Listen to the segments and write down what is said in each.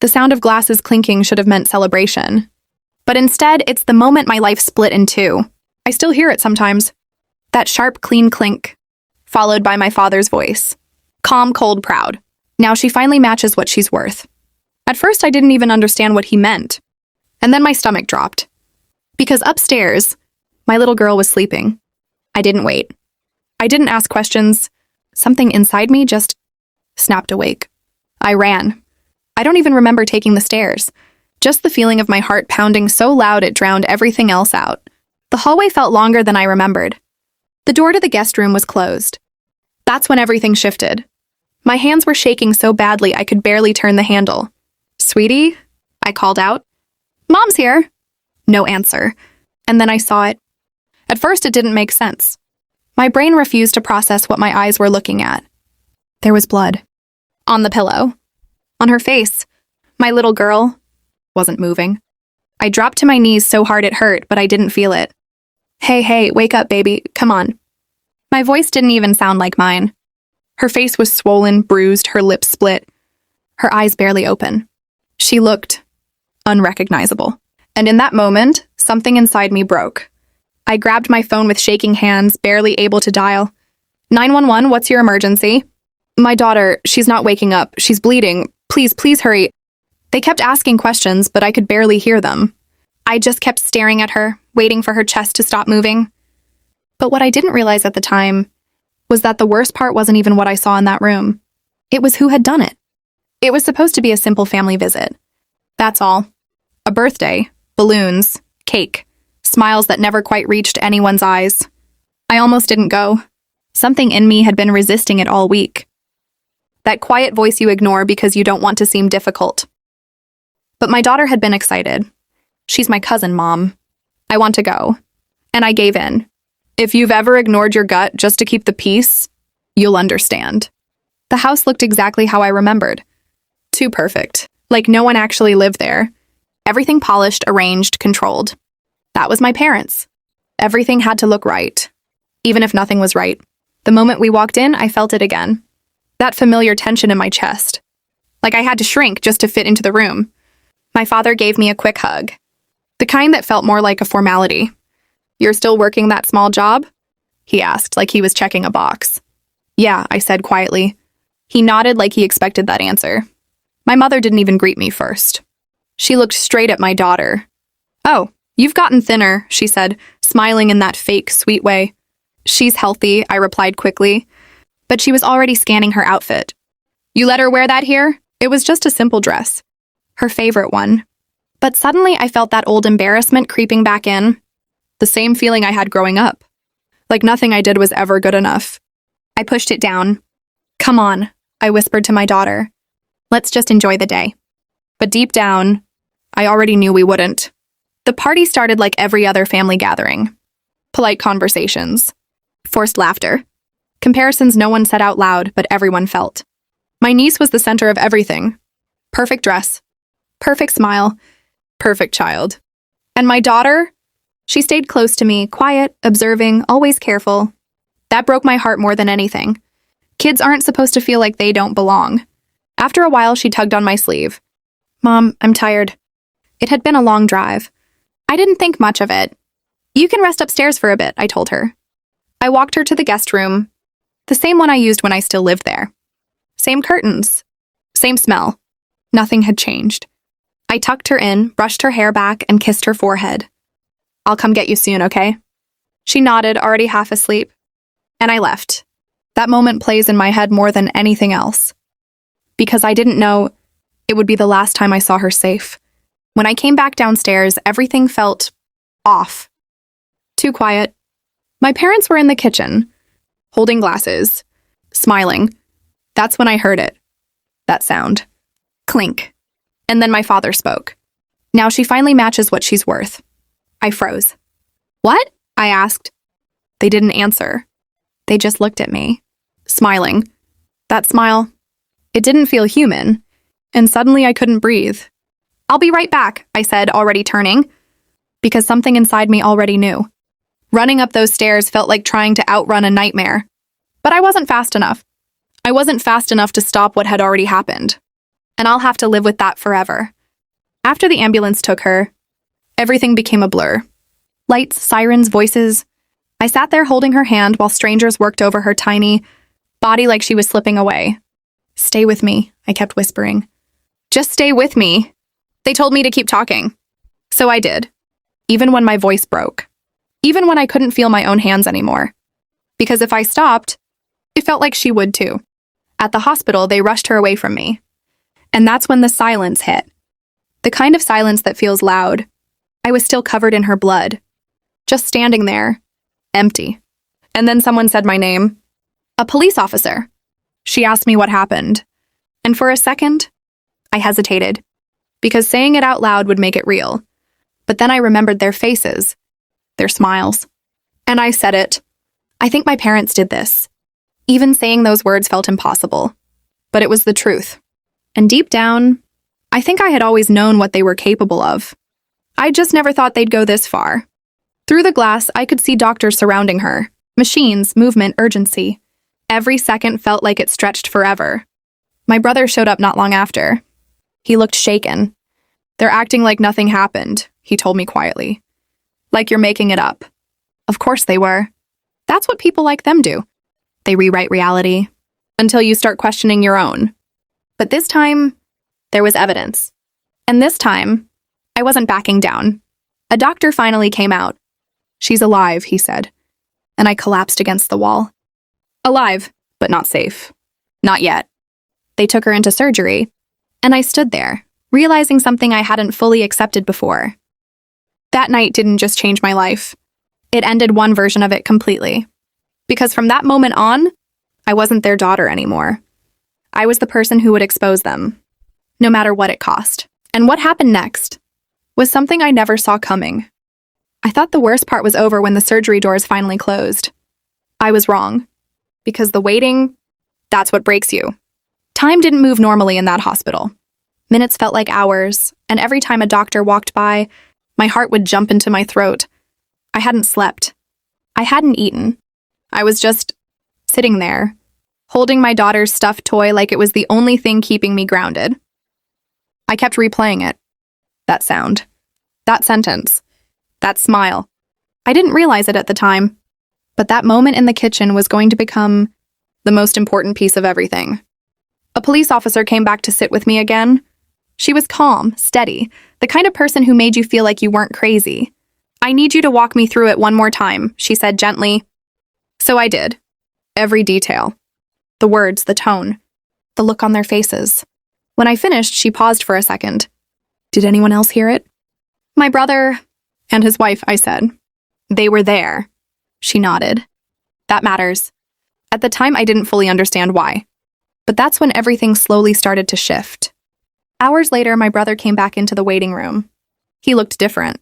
The sound of glasses clinking should have meant celebration. But instead, it's the moment my life split in two. I still hear it sometimes. That sharp, clean clink, followed by my father's voice. Calm, cold, proud. Now she finally matches what she's worth. At first, I didn't even understand what he meant. And then my stomach dropped. Because upstairs, my little girl was sleeping. I didn't wait. I didn't ask questions. Something inside me just snapped awake. I ran. I don't even remember taking the stairs. Just the feeling of my heart pounding so loud it drowned everything else out. The hallway felt longer than I remembered. The door to the guest room was closed. That's when everything shifted. My hands were shaking so badly I could barely turn the handle. "Sweetie?" I called out. "Mom's here." No answer. And then I saw it. At first, it didn't make sense. My brain refused to process what my eyes were looking at. There was blood. On the pillow. On her face. My little girl wasn't moving. I dropped to my knees so hard it hurt, but I didn't feel it. Hey, wake up, baby. Come on." My voice didn't even sound like mine. Her face was swollen, bruised, her lips split. Her eyes barely open. She looked unrecognizable. And in that moment, something inside me broke. I grabbed my phone with shaking hands, barely able to dial. 911, what's your emergency? My daughter, she's not waking up. She's bleeding. Please hurry. They kept asking questions, but I could barely hear them. I just kept staring at her, waiting for her chest to stop moving. But what I didn't realize at the time was that the worst part wasn't even what I saw in that room. It was who had done it. It was supposed to be a simple family visit. That's all. A birthday, balloons, cake, smiles that never quite reached anyone's eyes. I almost didn't go. Something in me had been resisting it all week. That quiet voice you ignore because you don't want to seem difficult. But my daughter had been excited. She's my cousin, Mom. I want to go. And I gave in. If you've ever ignored your gut just to keep the peace, you'll understand. The house looked exactly how I remembered. Too perfect. Like no one actually lived there. Everything polished, arranged, controlled. That was my parents. Everything had to look right. Even if nothing was right. The moment we walked in, I felt it again. That familiar tension in my chest. Like I had to shrink just to fit into the room. My father gave me a quick hug. The kind that felt more like a formality. "You're still working that small job?" he asked, like he was checking a box. "Yeah," I said quietly. He nodded like he expected that answer. My mother didn't even greet me first. She looked straight at my daughter. "Oh, you've gotten thinner," she said, smiling in that fake, sweet way. "She's healthy," I replied quickly. But she was already scanning her outfit. "You let her wear that here?" It was just a simple dress. Her favorite one. But suddenly I felt that old embarrassment creeping back in. The same feeling I had growing up. Like nothing I did was ever good enough. I pushed it down. "Come on," I whispered to my daughter. "Let's just enjoy the day." But deep down, I already knew we wouldn't. The party started like every other family gathering. Polite conversations. Forced laughter. Comparisons no one said out loud, but everyone felt. My niece was the center of everything. Perfect dress. Perfect smile. Perfect child. And my daughter? She stayed close to me, quiet, observing, always careful. That broke my heart more than anything. Kids aren't supposed to feel like they don't belong. After a while, she tugged on my sleeve. "Mom, I'm tired." It had been a long drive. I didn't think much of it. "You can rest upstairs for a bit," I told her. I walked her to the guest room, the same one I used when I still lived there. Same curtains. Same smell. Nothing had changed. I tucked her in, brushed her hair back, and kissed her forehead. "I'll come get you soon, okay?" She nodded, already half asleep. And I left. That moment plays in my head more than anything else. Because I didn't know it would be the last time I saw her safe. When I came back downstairs, everything felt off. Too quiet. My parents were in the kitchen, holding glasses, smiling. That's when I heard it. That sound. Clink. And then my father spoke. "Now she finally matches what she's worth." I froze. "What?" I asked. They didn't answer. They just looked at me, smiling. That smile, it didn't feel human, and suddenly I couldn't breathe. "I'll be right back," I said, already turning, because something inside me already knew. Running up those stairs felt like trying to outrun a nightmare. But I wasn't fast enough. I wasn't fast enough to stop what had already happened. and I'll have to live with that forever. After the ambulance took her, everything became a blur. Lights, sirens, voices. I sat there holding her hand while strangers worked over her tiny body like she was slipping away. "Stay with me," I kept whispering. "Just stay with me." They told me to keep talking. So I did, even when my voice broke, even when I couldn't feel my own hands anymore. Because if I stopped, it felt like she would too. At the hospital, they rushed her away from me. And that's when the silence hit. The kind of silence that feels loud. I was still covered in her blood, just standing there, empty. And then someone said my name. A police officer. She asked me what happened. And for a second, I hesitated, because saying it out loud would make it real. But then I remembered their faces, their smiles. And I said it. I think my parents did this. Even saying those words felt impossible. But it was the truth. And deep down, I think I had always known what they were capable of. I just never thought they'd go this far. Through the glass, I could see doctors surrounding her. Machines, movement, urgency. Every second felt like it stretched forever. My brother showed up not long after. He looked shaken. "They're acting like nothing happened," he told me quietly. "Like you're making it up." Of course they were. That's what people like them do. They rewrite reality until you start questioning your own. But this time, there was evidence. And this time, I wasn't backing down. A doctor finally came out. "She's alive," he said. And I collapsed against the wall. Alive, but not safe. Not yet. They took her into surgery, and I stood there, realizing something I hadn't fully accepted before. That night didn't just change my life. It ended one version of it completely. Because from that moment on, I wasn't their daughter anymore. I was the person who would expose them, no matter what it cost. And what happened next was something I never saw coming. I thought the worst part was over when the surgery doors finally closed. I was wrong. Because the waiting, that's what breaks you. Time didn't move normally in that hospital. Minutes felt like hours, and every time a doctor walked by, my heart would jump into my throat. I hadn't slept. I hadn't eaten. I was just sitting there, holding my daughter's stuffed toy like it was the only thing keeping me grounded. I kept replaying it. That sound. That sentence. That smile. I didn't realize it at the time, but that moment in the kitchen was going to become the most important piece of everything. A police officer came back to sit with me again. She was calm, steady, the kind of person who made you feel like you weren't crazy. "I need you to walk me through it one more time," she said gently. So I did. Every detail. The words, the tone, the look on their faces. When I finished, she paused for a second. "Did anyone else hear it?" "My brother and his wife," I said. "They were there." She nodded. "That matters." At the time, I didn't fully understand why. But that's when everything slowly started to shift. Hours later, my brother came back into the waiting room. He looked different.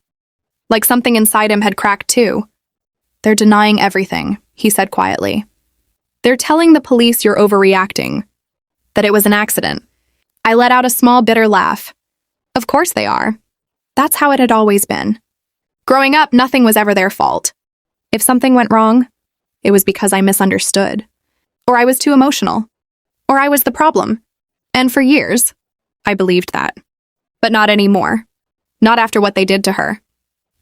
Like something inside him had cracked too. "They're denying everything," he said quietly. "They're telling the police you're overreacting. That it was an accident." I let out a small, bitter laugh. Of course they are. That's how it had always been. Growing up, nothing was ever their fault. If something went wrong, it was because I misunderstood. Or I was too emotional. Or I was the problem. And for years, I believed that. But not anymore. Not after what they did to her.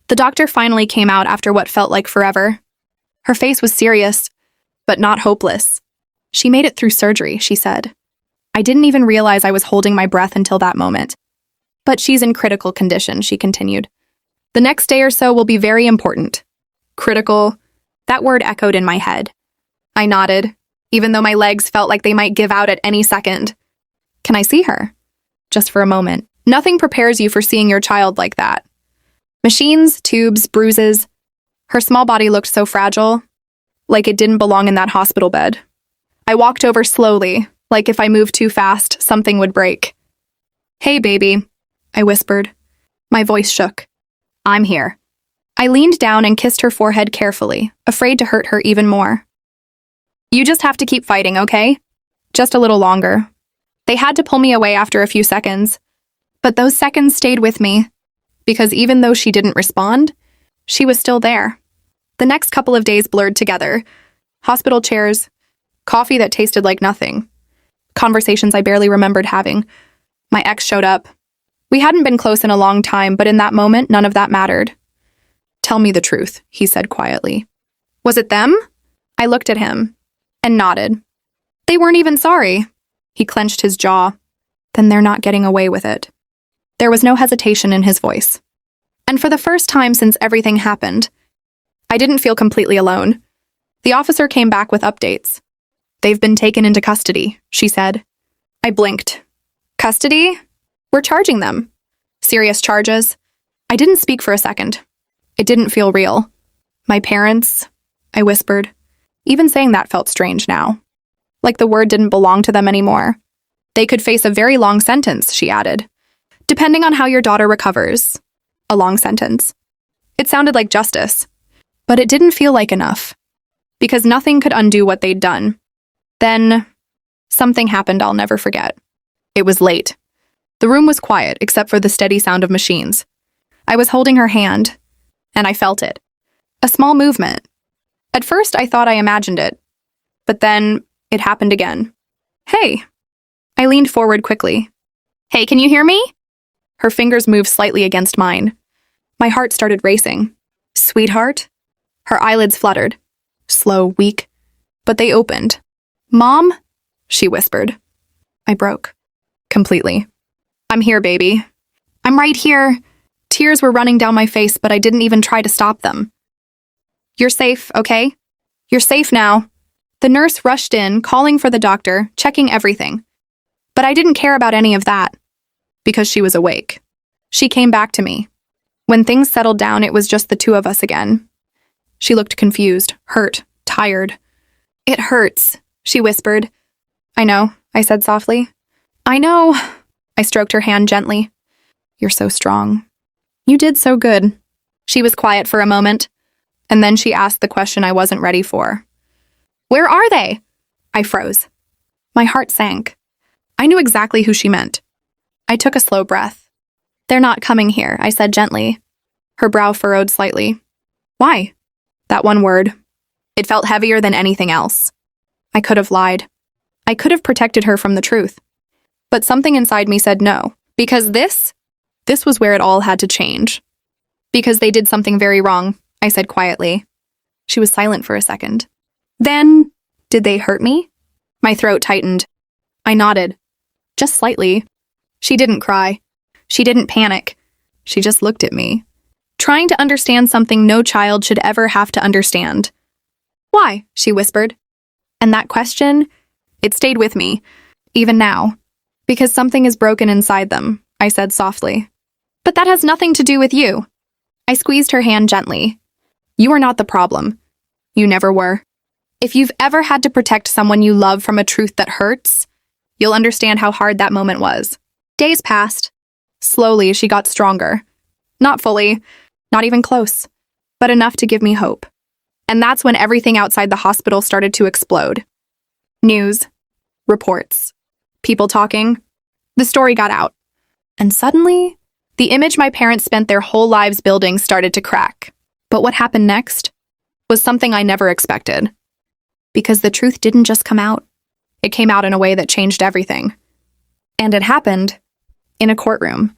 The doctor finally came out after what felt like forever. Her face was serious, but not hopeless. "She made it through surgery," she said. I didn't even realize I was holding my breath until that moment. "But she's in critical condition," she continued. "The next day or so will be very important." Critical. That word echoed in my head. I nodded, even though my legs felt like they might give out at any second. "Can I see her?" Just for a moment. Nothing prepares you for seeing your child like that. Machines, tubes, bruises. Her small body looked so fragile, like it didn't belong in that hospital bed. I walked over slowly, like if I moved too fast, something would break. "Hey, baby," I whispered. My voice shook. "I'm here." I leaned down and kissed her forehead carefully, afraid to hurt her even more. "You just have to keep fighting, okay? Just a little longer." They had to pull me away after a few seconds, but those seconds stayed with me, because even though she didn't respond, she was still there. The next couple of days blurred together. Hospital chairs, coffee that tasted like nothing, conversations I barely remembered having, My ex showed up. We hadn't been close in a long time, but in that moment, none of that mattered. "Tell me the truth," he said quietly. "Was it them?" I looked at him and nodded. "They weren't even sorry." He clenched his jaw. "Then they're not getting away with it." There was no hesitation in his voice. And for the first time since everything happened, I didn't feel completely alone. The officer came back with updates. "They've been taken into custody," she said. I blinked. "Custody? We're charging them. Serious charges?" I didn't speak for a second. It didn't feel real. "My parents," I whispered. Even saying that felt strange now. Like the word didn't belong to them anymore. "They could face a very long sentence," she added. "Depending on how your daughter recovers." A long sentence. It sounded like justice. But it didn't feel like enough. Because nothing could undo what they'd done. Then, something happened I'll never forget. It was late. The room was quiet except for the steady sound of machines. I was holding her hand, and I felt it. A small movement. At first, I thought I imagined it. But then, it happened again. "Hey." I leaned forward quickly. "Hey, can you hear me?" Her fingers moved slightly against mine. My heart started racing. "Sweetheart?" Her eyelids fluttered. Slow, weak. But they opened. "Mom?" she whispered. I broke. Completely. "I'm here, baby." "I'm right here." Tears were running down my face, but I didn't even try to stop them. "You're safe, okay? You're safe now." The nurse rushed in, calling for the doctor, checking everything. But I didn't care about any of that. Because she was awake. She came back to me. When things settled down, it was just the two of us again. She looked confused, hurt, tired. "It hurts," she whispered. "I know," I said softly. "I know." I stroked her hand gently. "You're so strong. You did so good." She was quiet for a moment, and then she asked the question I wasn't ready for. "Where are they?" I froze. My heart sank. I knew exactly who she meant. I took a slow breath. "They're not coming here," I said gently. Her brow furrowed slightly. "Why?" That one word. It felt heavier than anything else. I could have lied. I could have protected her from the truth. But something inside me said no, because this was where it all had to change. "Because they did something very wrong," I said quietly. She was silent for a second. "Then, did they hurt me?" My throat tightened. I nodded. Just slightly. She didn't cry. She didn't panic. She just looked at me, trying to understand something no child should ever have to understand. "Why?" she whispered. And that question, it stayed with me, even now. "Because something is broken inside them," I said softly. "But that has nothing to do with you." I squeezed her hand gently. "You are not the problem. You never were. If you've ever had to protect someone you love from a truth that hurts, you'll understand how hard that moment was." Days passed. Slowly, she got stronger. Not fully, not even close, but enough to give me hope. And that's when everything outside the hospital started to explode. News, reports, people talking. The story got out. And suddenly, the image my parents spent their whole lives building started to crack. But what happened next was something I never expected. Because the truth didn't just come out. It came out in a way that changed everything. And it happened in a courtroom.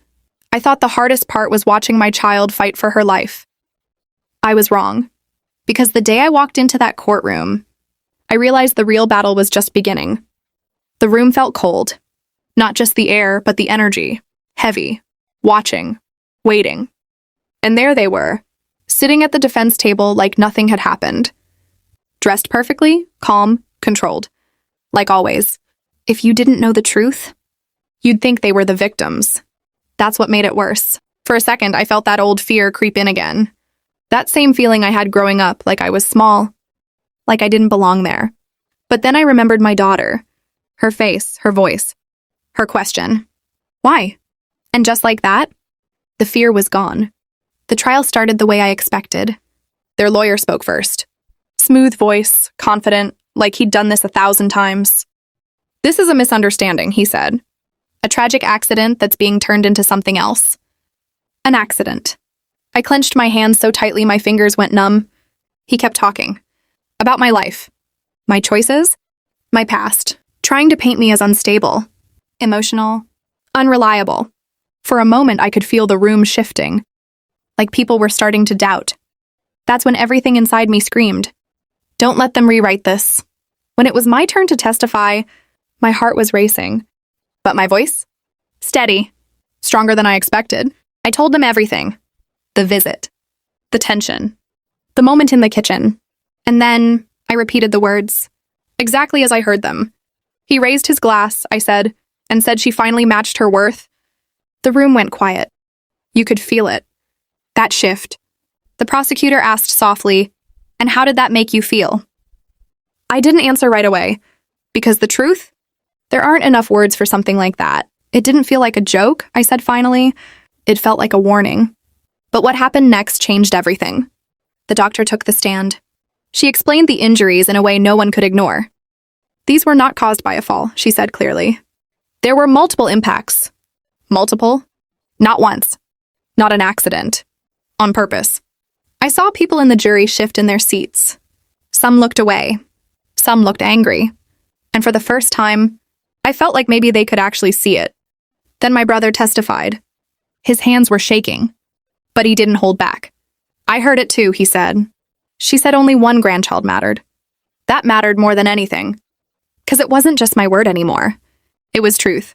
I thought the hardest part was watching my child fight for her life. I was wrong. Because the day I walked into that courtroom, I realized the real battle was just beginning. The room felt cold. Not just the air, but the energy. Heavy. Watching. Waiting. And there they were, sitting at the defense table like nothing had happened. Dressed perfectly, calm, controlled. Like always. If you didn't know the truth, you'd think they were the victims. That's what made it worse. For a second, I felt that old fear creep in again. That same feeling I had growing up, like I was small. Like I didn't belong there. But then I remembered my daughter. Her face, her voice. Her question. Why? And just like that, the fear was gone. The trial started the way I expected. Their lawyer spoke first. Smooth voice, confident, like he'd done this 1,000 times. "This is a misunderstanding," he said. "A tragic accident that's being turned into something else." An accident. I clenched my hands so tightly my fingers went numb. He kept talking. About my life. My choices. My past. Trying to paint me as unstable. Emotional. unreliable. For a moment, I could feel the room shifting, like people were starting to doubt. That's when everything inside me screamed, "Don't let them rewrite this." When it was my turn to testify, my heart was racing. But my voice? Steady. Stronger than I expected. I told them everything. The visit. The tension. The moment in the kitchen. And then I repeated the words, exactly as I heard them. He raised his glass, I said, and said she finally matched her worth. The room went quiet. You could feel it. That shift. The prosecutor asked softly, "And how did that make you feel?" I didn't answer right away, because the truth? There aren't enough words for something like that. It didn't feel like a joke, I said finally. It felt like a warning. But what happened next changed everything. The doctor took the stand. She explained the injuries in a way no one could ignore. These were not caused by a fall, she said clearly. There were multiple impacts. Multiple? Not once. Not an accident. On purpose. I saw people in the jury shift in their seats. Some looked away. Some looked angry. And for the first time, I felt like maybe they could actually see it. Then my brother testified. His hands were shaking, but he didn't hold back. "I heard it too," he said. She said only one grandchild mattered. That mattered more than anything. Because it wasn't just my word anymore. It was truth,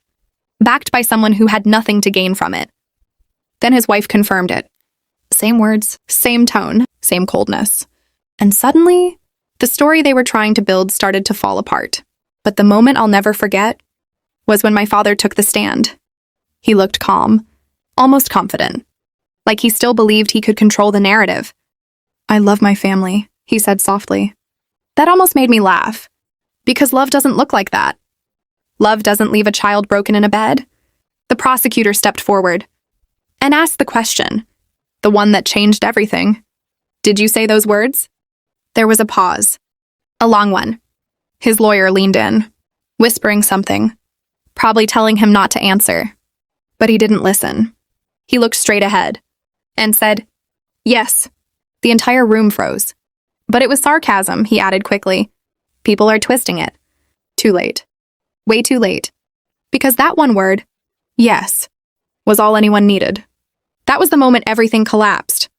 backed by someone who had nothing to gain from it. Then his wife confirmed it. Same words, same tone, same coldness. And suddenly, the story they were trying to build started to fall apart. But the moment I'll never forget was when my father took the stand. He looked calm, almost confident, like he still believed he could control the narrative. "I love my family," he said softly. That almost made me laugh, because love doesn't look like that. Love doesn't leave a child broken in a bed. The prosecutor stepped forward and asked the question, the one that changed everything. "Did you say those words?" There was a pause, a long one. His lawyer leaned in, whispering something, probably telling him not to answer. But he didn't listen. He looked straight ahead and said, "Yes." The entire room froze. But it was sarcasm, he added quickly. People are twisting it. Too late. Way too late. Because that one word, yes, was all anyone needed. That was the moment everything collapsed.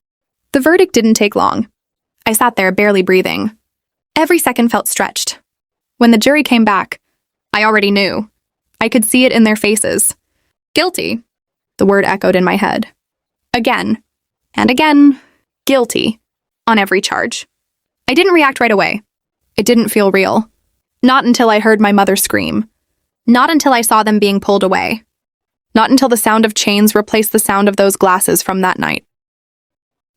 The verdict didn't take long. I sat there barely breathing. Every second felt stretched. When the jury came back, I already knew. I could see it in their faces. Guilty. The word echoed in my head. Again. And again. Guilty. On every charge. I didn't react right away. It didn't feel real. Not until I heard my mother scream. Not until I saw them being pulled away. Not until the sound of chains replaced the sound of those glasses from that night.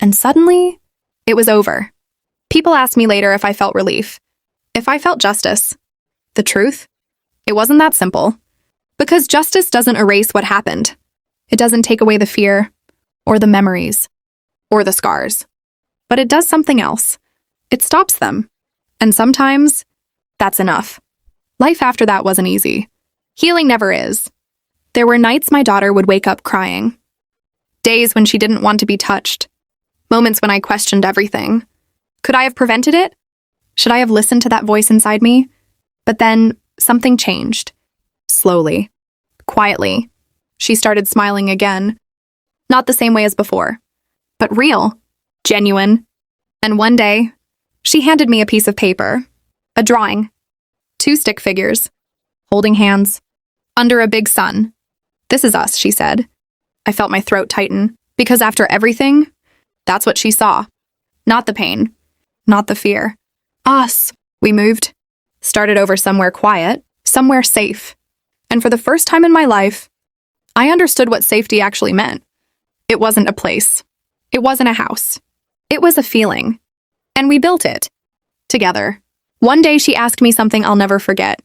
And suddenly, it was over. People asked me later if I felt relief. If I felt justice. The truth? It wasn't that simple. Because justice doesn't erase what happened. It doesn't take away the fear, or the memories, or the scars. But it does something else. It stops them. And sometimes, that's enough. Life after that wasn't easy. Healing never is. There were nights my daughter would wake up crying. Days when she didn't want to be touched. Moments when I questioned everything. Could I have prevented it? Should I have listened to that voice inside me? But then, something changed. Slowly. Quietly. She started smiling again. Not the same way as before. But real. Genuine. And one day, she handed me a piece of paper. A drawing. 2 stick figures. Holding hands. Under a big sun. "This is us," she said. I felt my throat tighten. Because after everything, that's what she saw. Not the pain. Not the fear. Us. We moved. Started over somewhere quiet. Somewhere safe. And for the first time in my life, I understood what safety actually meant. It wasn't a place. It wasn't a house. It was a feeling. And we built it. Together. One day she asked me something I'll never forget.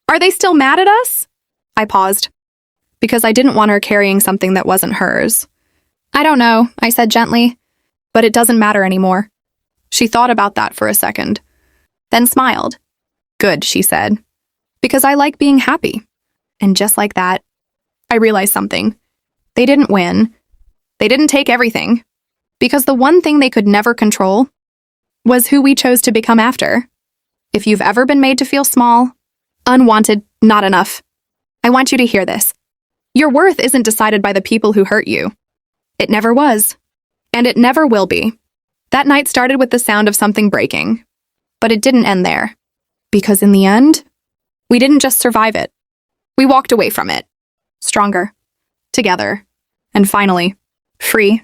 "Are they still mad at us?" I paused. Because I didn't want her carrying something that wasn't hers. "I don't know," I said gently. "But it doesn't matter anymore." She thought about that for a second. Then smiled. "Good," she said. "Because I like being happy." And just like that, I realized something. They didn't win. They didn't take everything. Because the one thing they could never control was who we chose to become after. If you've ever been made to feel small, unwanted, not enough, I want you to hear this. Your worth isn't decided by the people who hurt you. It never was. And it never will be. That night started with the sound of something breaking. But it didn't end there. Because in the end, we didn't just survive it. We walked away from it. Stronger. Together. And finally, free.